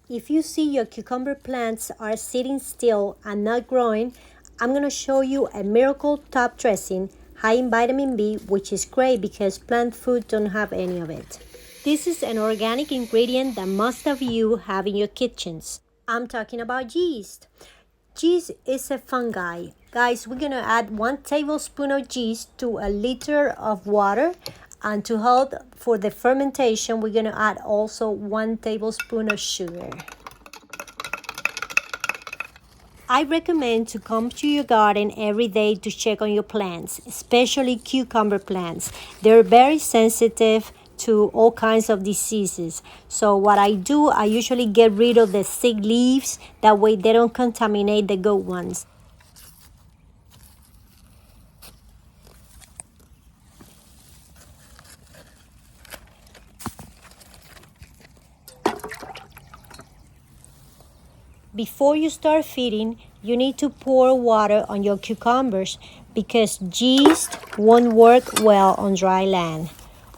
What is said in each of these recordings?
If you see your cucumber plants are sitting still and not growing, I'm going to show you a miracle top dressing high in vitamin B, which is great because plant food don't have any of it. This is an organic ingredient that most of you have in your kitchens. I'm talking about yeast. Yeast is a fungi. Guys, we're going to add 1 tablespoon of yeast to a liter of water. And to help for the fermentation, we're going to add also 1 tablespoon of sugar. I recommend to come to your garden every day to check on your plants, especially cucumber plants. They're very sensitive to all kinds of diseases. So what I do, I usually get rid of the sick leaves. That way they don't contaminate the good ones. Before you start feeding, you need to pour water on your cucumbers because yeast won't work well on dry land.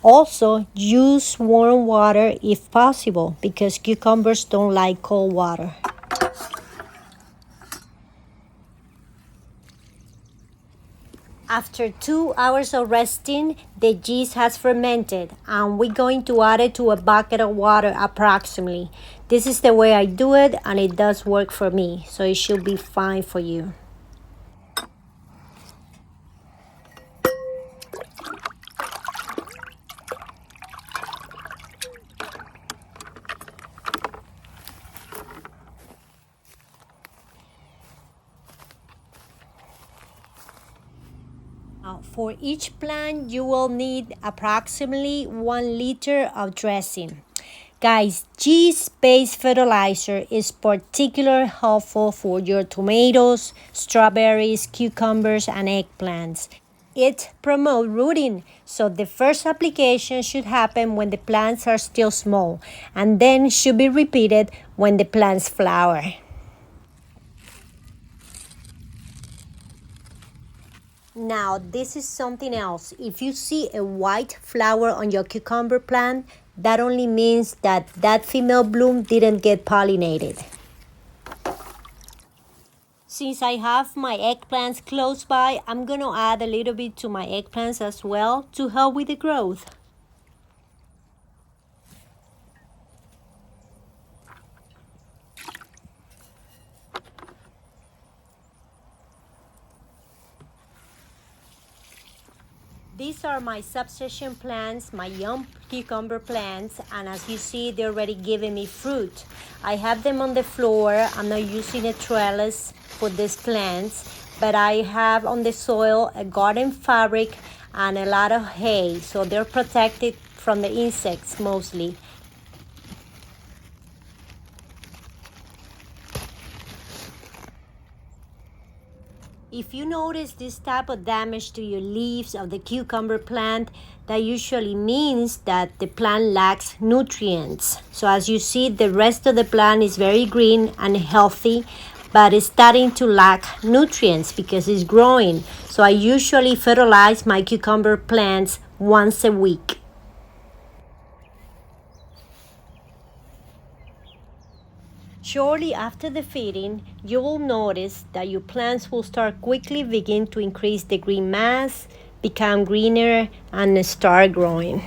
Also, use warm water if possible because cucumbers don't like cold water. After 2 hours of resting, the yeast has fermented and we're going to add it to a bucket of water approximately. This is the way I do it and it does work for me, so it should be fine for you. Now, for each plant, you will need approximately 1 liter of dressing. Guys, yeast-based fertilizer is particularly helpful for your tomatoes, strawberries, cucumbers, and eggplants. It promotes rooting, so the first application should happen when the plants are still small, and then should be repeated when the plants flower. Now, this is something else. If you see a white flower on your cucumber plant, that only means that that female bloom didn't get pollinated. Since I have my eggplants close by, I'm going to add a little bit to my eggplants as well to help with the growth. These are my subsession plants, my young cucumber plants, and as you see, they're already giving me fruit. I have them on the floor. I'm not using a trellis for these plants, but I have on the soil a garden fabric and a lot of hay, so they're protected from the insects mostly. If you notice this type of damage to your leaves of the cucumber plant, that usually means that the plant lacks nutrients. So as you see, the rest of the plant is very green and healthy, but it's starting to lack nutrients because it's growing. So I usually fertilize my cucumber plants once a week. Shortly after the feeding, you will notice that your plants will start quickly begin to increase the green mass, become greener, and start growing.